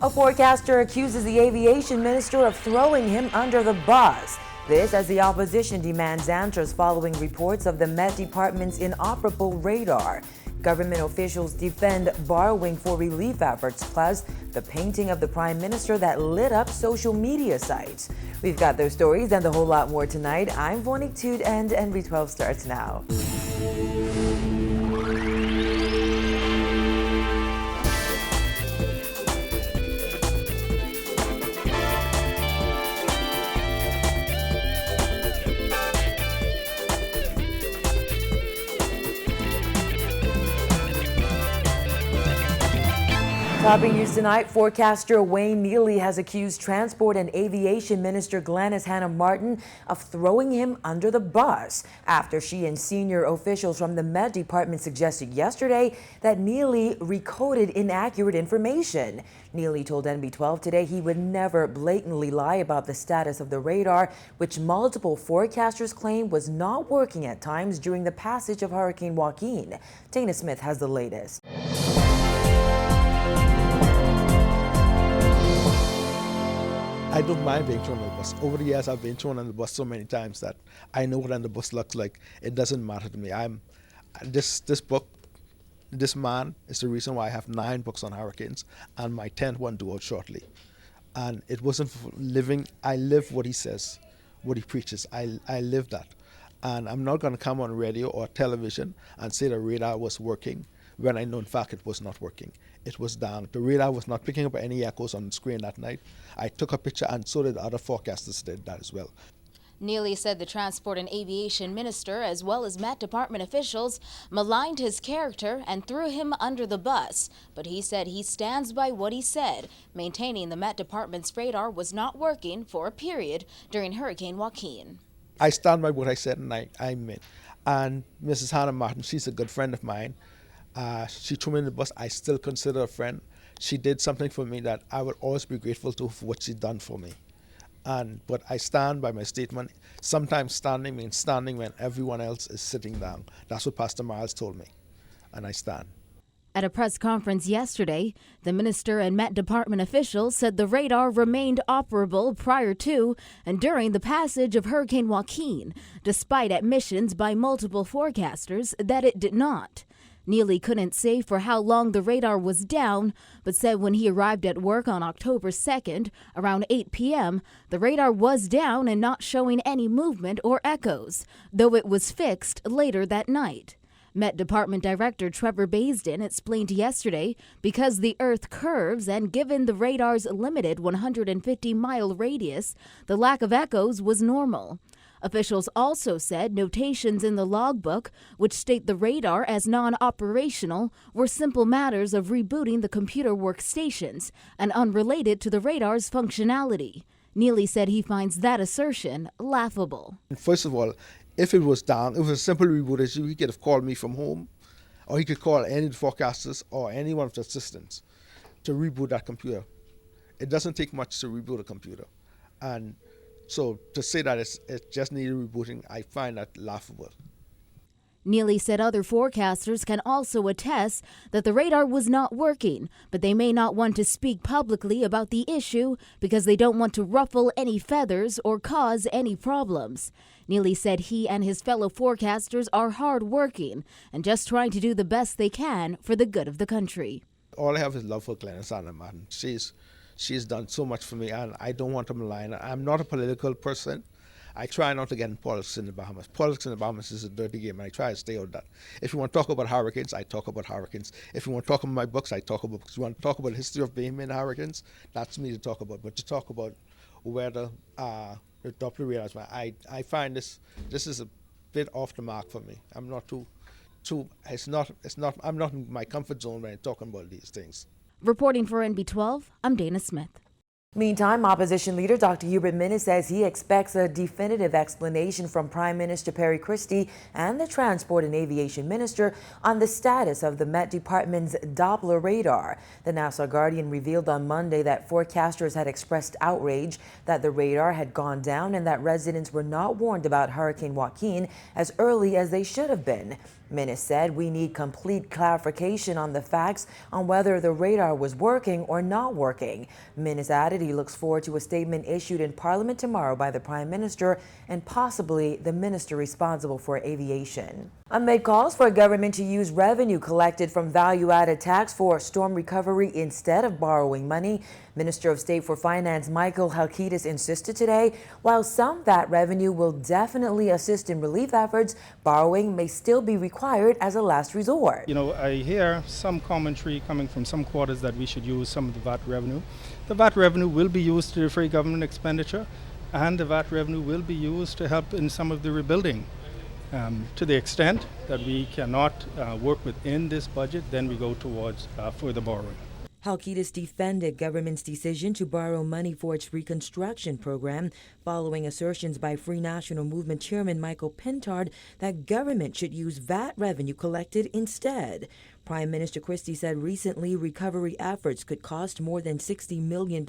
A forecaster accuses the aviation minister of throwing him under the bus. This as the opposition demands answers following reports of the Met Department's inoperable radar. Government officials defend borrowing for relief efforts, plus the painting of the Prime Minister that lit up social media sites. We've got those stories and a whole lot more tonight. I'm Vonique Toot and NB12 starts now. Topping news tonight, forecaster Wayne Neely has accused Transport and Aviation Minister Gladys Hannah Martin of throwing him under the bus after she and senior officials from the Met Department suggested yesterday that Neely recoded inaccurate information. Neely told NB12 today he would never blatantly lie about the status of the radar, which multiple forecasters claim was not working at times during the passage of Hurricane Joaquin. Dana Smith has the latest. I don't mind being thrown on the bus. Over the years, I've been thrown on the bus so many times that I know what the bus looks like. It doesn't matter to me. This man is the reason why I have 9 books on hurricanes, and my 10th one due out shortly. And it wasn't for living. I live what he says, what he preaches. I live that. And I'm not going to come on radio or television and say the radar was working when I know in fact it was not working. It was down. The radar was not picking up any echoes on the screen that night. I took a picture, and so did other forecasters did that as well. Neely said the Transport and Aviation Minister, as well as Met Department officials, maligned his character and threw him under the bus. But he said he stands by what he said, maintaining the Met Department's radar was not working for a period during Hurricane Joaquin. I stand by what I said, and I meant. And Mrs. Hannah Martin, she's a good friend of mine. She threw me in the bus. I still consider her a friend. She did something for me that I will always be grateful to for what she done for me. But I stand by my statement. Sometimes standing means standing when everyone else is sitting down. That's what Pastor Miles told me, and I stand. At a press conference yesterday, the minister and Met Department officials said the radar remained operable prior to and during the passage of Hurricane Joaquin, despite admissions by multiple forecasters that it did not. Neely couldn't say for how long the radar was down, but said when he arrived at work on October 2nd, around 8 p.m., the radar was down and not showing any movement or echoes, though it was fixed later that night. Met Department Director Trevor Baisden explained yesterday because the Earth curves and given the radar's limited 150-mile radius, the lack of echoes was normal. Officials also said notations in the logbook, which state the radar as non-operational, were simple matters of rebooting the computer workstations and unrelated to the radar's functionality. Neely said he finds that assertion laughable. First of all, if it was down, it was a simple reboot issue. He could have called me from home, or he could call any of the forecasters or any one of the assistants to reboot that computer. It doesn't take much to reboot a computer. And so to say that it just needed rebooting, I find that laughable. Neely said other forecasters can also attest that the radar was not working, but they may not want to speak publicly about the issue because they don't want to ruffle any feathers or cause any problems. Neely said he and his fellow forecasters are hard-working and just trying to do the best they can for the good of the country. All I have is love for Gladys Hannah Martin. She's done so much for me, and I don't want to malign her. I'm not a political person. I try not to get in politics in the Bahamas. Politics in the Bahamas is a dirty game, and I try to stay out of that. If you want to talk about hurricanes, I talk about hurricanes. If you want to talk about my books, I talk about books. If you want to talk about the history of Bahamian hurricanes, that's me to talk about. But to talk about whether the Doppler radars, I find this is a bit off the mark for me. I'm not I'm not in my comfort zone when I'm talking about these things. Reporting for NB12, I'm Dana Smith. Meantime, opposition leader Dr. Everett Mackey says he expects a definitive explanation from Prime Minister Perry Christie and the Transport and Aviation Minister on the status of the Met Department's Doppler radar. The Nassau Guardian revealed on Monday that forecasters had expressed outrage that the radar had gone down and that residents were not warned about Hurricane Joaquin as early as they should have been. Minnis said we need complete clarification on the facts on whether the radar was working or not working. Minnis added he looks forward to a statement issued in Parliament tomorrow by the Prime Minister and possibly the minister responsible for aviation. Amid calls for government to use revenue collected from value-added tax for storm recovery instead of borrowing money, Minister of State for Finance Michael Halkitis insisted today, while some VAT revenue will definitely assist in relief efforts, borrowing may still be required as a last resort. You know, I hear some commentary coming from some quarters that we should use some of the VAT revenue. The VAT revenue will be used to defray government expenditure, and the VAT revenue will be used to help in some of the rebuilding. To the extent that we cannot work within this budget, then we go towards further borrowing. Halkitis defended government's decision to borrow money for its reconstruction program, following assertions by Free National Movement Chairman Michael Pintard that government should use VAT revenue collected instead. Prime Minister Christie said recently recovery efforts could cost more than $60 million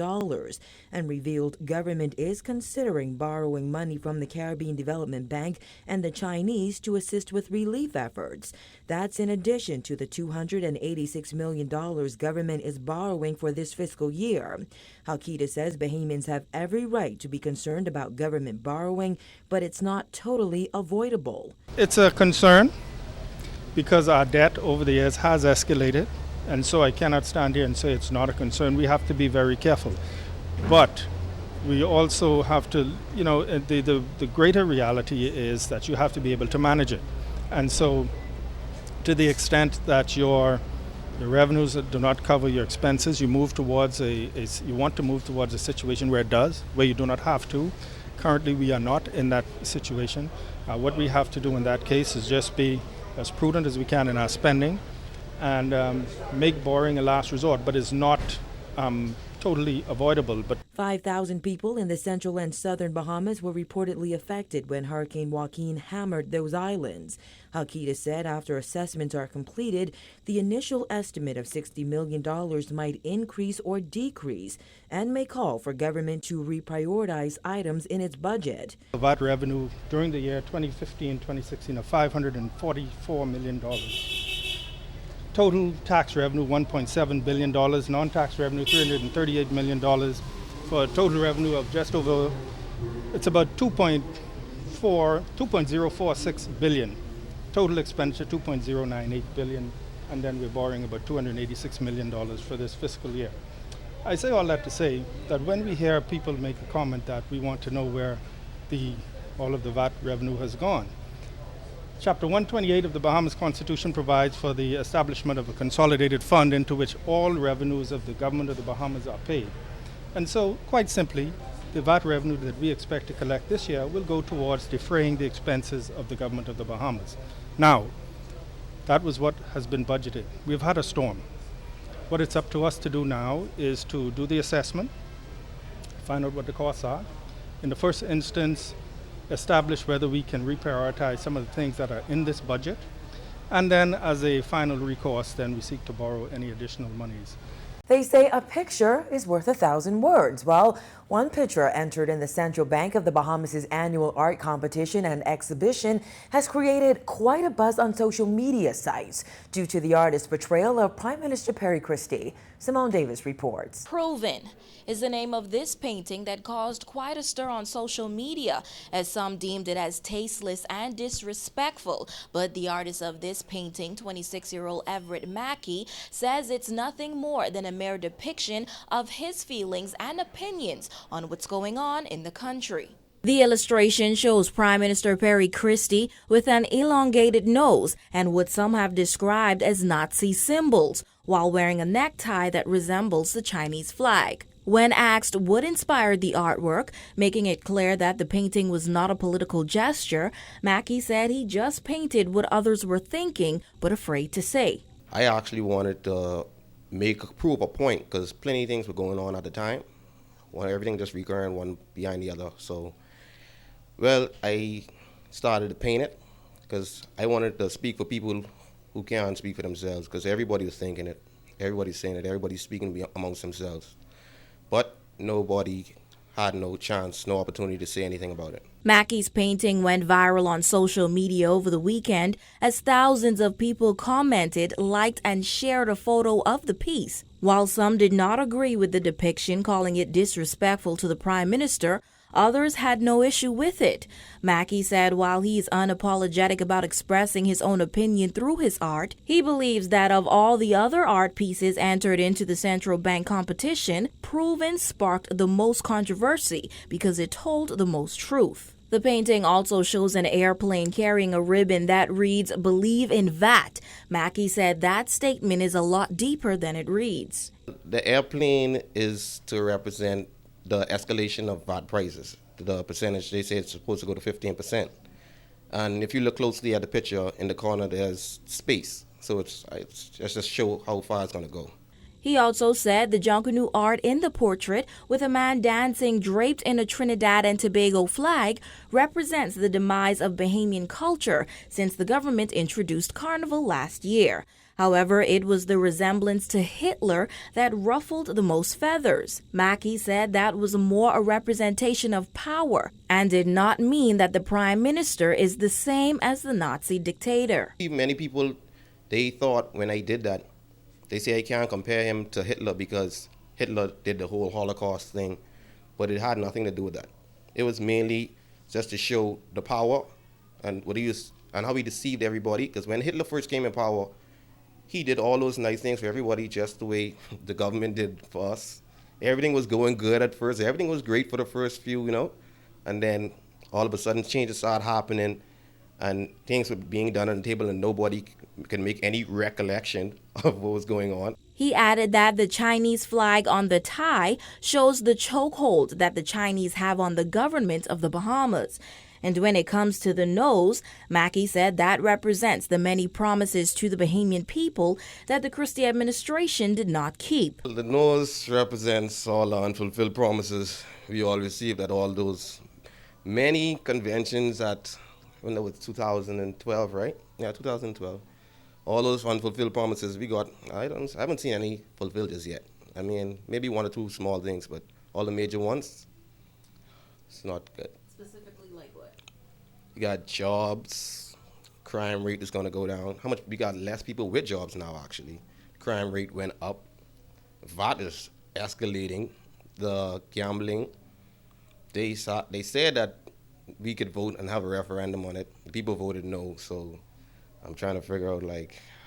and revealed government is considering borrowing money from the Caribbean Development Bank and the Chinese to assist with relief efforts. That's in addition to the $286 million government is borrowing for this fiscal year. Halkitis says Bahamians have every right to be concerned about government borrowing, but it's not totally avoidable. It's a concern because our debt over the years has escalated, and so I cannot stand here and say it's not a concern. We have to be very careful. But we also have to, you know, the greater reality is that you have to be able to manage it. And so to the extent that your revenues do not cover your expenses, you move towards you want to move towards a situation where it does, where you do not have to. Currently, we are not in that situation. What we have to do in that case is just be as prudent as we can in our spending and make borrowing a last resort, but it's not totally avoidable. But 5,000 people in the central and southern Bahamas were reportedly affected when Hurricane Joaquin hammered those islands. Halkitis said after assessments are completed, the initial estimate of $60 million might increase or decrease and may call for government to reprioritize items in its budget. The VAT revenue during the year 2015-2016 of $544 million. Total tax revenue $1.7 billion, non-tax revenue $338 million, for a total revenue of just over, it's about 2.046 billion. Total expenditure $2.098 billion, and then we're borrowing about $286 million for this fiscal year. I say all that to say that when we hear people make a comment that we want to know where all of the VAT revenue has gone, Chapter 128 of the Bahamas Constitution provides for the establishment of a consolidated fund into which all revenues of the government of the Bahamas are paid. And so, quite simply, the VAT revenue that we expect to collect this year will go towards defraying the expenses of the government of the Bahamas. Now, that was what has been budgeted. We've had a storm. What it's up to us to do now is to do the assessment, find out what the costs are. In the first instance, establish whether we can reprioritize some of the things that are in this budget. And then as a final recourse, then we seek to borrow any additional monies. They say a picture is worth 1,000 words. Well, one picture entered in the Central Bank of the Bahamas' annual art competition and exhibition has created quite a buzz on social media sites due to the artist's portrayal of Prime Minister Perry Christie. Simone Davis reports. Proven is the name of this painting that caused quite a stir on social media, as some deemed it as tasteless and disrespectful. But the artist of this painting, 26-year-old Everett Mackey, says it's nothing more than a mere depiction of his feelings and opinions on what's going on in the country. The illustration shows Prime Minister Perry Christie with an elongated nose and what some have described as Nazi symbols, while wearing a necktie that resembles the Chinese flag. When asked what inspired the artwork, making it clear that the painting was not a political gesture, Mackey said he just painted what others were thinking but afraid to say. I actually wanted to prove a point because plenty of things were going on at the time. Everything just recurring one behind the other. So, well, I started to paint it because I wanted to speak for people who can't speak for themselves, because everybody was thinking it, everybody's saying it, everybody's speaking amongst themselves. But nobody had no chance, no opportunity to say anything about it. Mackey's painting went viral on social media over the weekend as thousands of people commented, liked, and shared a photo of the piece. While some did not agree with the depiction, calling it disrespectful to the Prime Minister, others had no issue with it. Mackey said while he is unapologetic about expressing his own opinion through his art, he believes that of all the other art pieces entered into the central bank competition, Proven sparked the most controversy because it told the most truth. The painting also shows an airplane carrying a ribbon that reads, "Believe in VAT." Mackey said that statement is a lot deeper than it reads. The airplane is to represent the escalation of VAT prices. The percentage, they say it's supposed to go to 15%. And if you look closely at the picture, in the corner there's space. So it's just show how far it's going to go. He also said the Junkanoo art in the portrait, with a man dancing draped in a Trinidad and Tobago flag, represents the demise of Bahamian culture since the government introduced Carnival last year. However, it was the resemblance to Hitler that ruffled the most feathers. Mackey said that was more a representation of power and did not mean that the Prime Minister is the same as the Nazi dictator. Many people, they thought when I did that, they say I can't compare him to Hitler because Hitler did the whole Holocaust thing, but it had nothing to do with that. It was mainly just to show the power and what he was and how he deceived everybody. Because when Hitler first came in power, he did all those nice things for everybody, just the way the government did for us. Everything was going good at first. Everything was great for the first few, and then all of a sudden changes started happening, and things were being done on the table, and nobody can make any recollection of what was going on. He added that the Chinese flag on the tie shows the chokehold that the Chinese have on the government of the Bahamas. And when it comes to the nose, Mackey said that represents the many promises to the Bahamian people that the Christie administration did not keep. The nose represents all the unfulfilled promises we all received at all those many conventions at, when it was 2012, right? Yeah, 2012. All those unfulfilled promises we got, I haven't seen any fulfilled as yet. I mean, maybe one or two small things, but all the major ones, it's not good. Specifically like what? You got jobs, crime rate is going to go down. We got less people with jobs now, actually. Crime rate went up. VAT is escalating. The gambling, they said that we could vote and have a referendum on it. The people voted no, so I'm trying to figure out,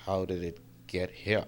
how did it get here?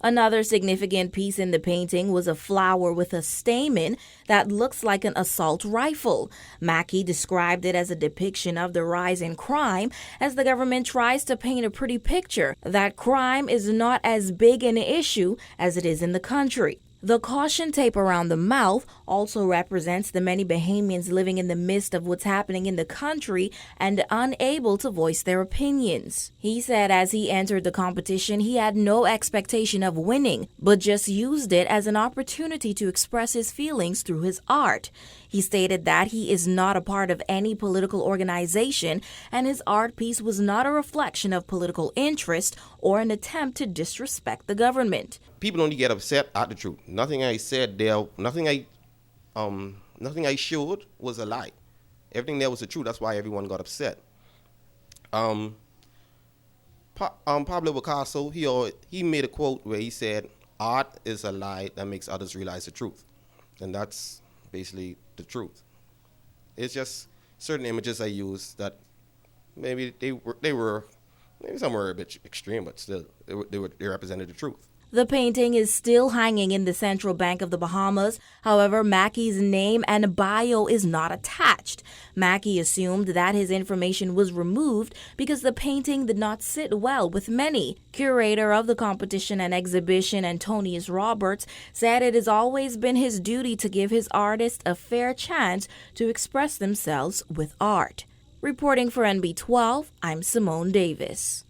Another significant piece in the painting was a flower with a stamen that looks like an assault rifle. Mackey described it as a depiction of the rise in crime as the government tries to paint a pretty picture that crime is not as big an issue as it is in the country. The caution tape around the mouth also represents the many Bahamians living in the midst of what's happening in the country and unable to voice their opinions. He said as he entered the competition, he had no expectation of winning, but just used it as an opportunity to express his feelings through his art. He stated that he is not a part of any political organization, and his art piece was not a reflection of political interest or an attempt to disrespect the government. People only get upset at the truth. Nothing I said there, nothing I showed was a lie. Everything there was the truth. That's why everyone got upset. Pablo Picasso, he made a quote where he said, "Art is a lie that makes others realize the truth," and that's basically the truth. It's just certain images I use that maybe maybe some were a bit extreme, but still they represented the truth. The painting is still hanging in the Central Bank of the Bahamas. However, Mackey's name and bio is not attached. Mackey assumed that his information was removed because the painting did not sit well with many. Curator of the competition and exhibition, Antonius Roberts, said it has always been his duty to give his artists a fair chance to express themselves with art. Reporting for NB12, I'm Simone Davis.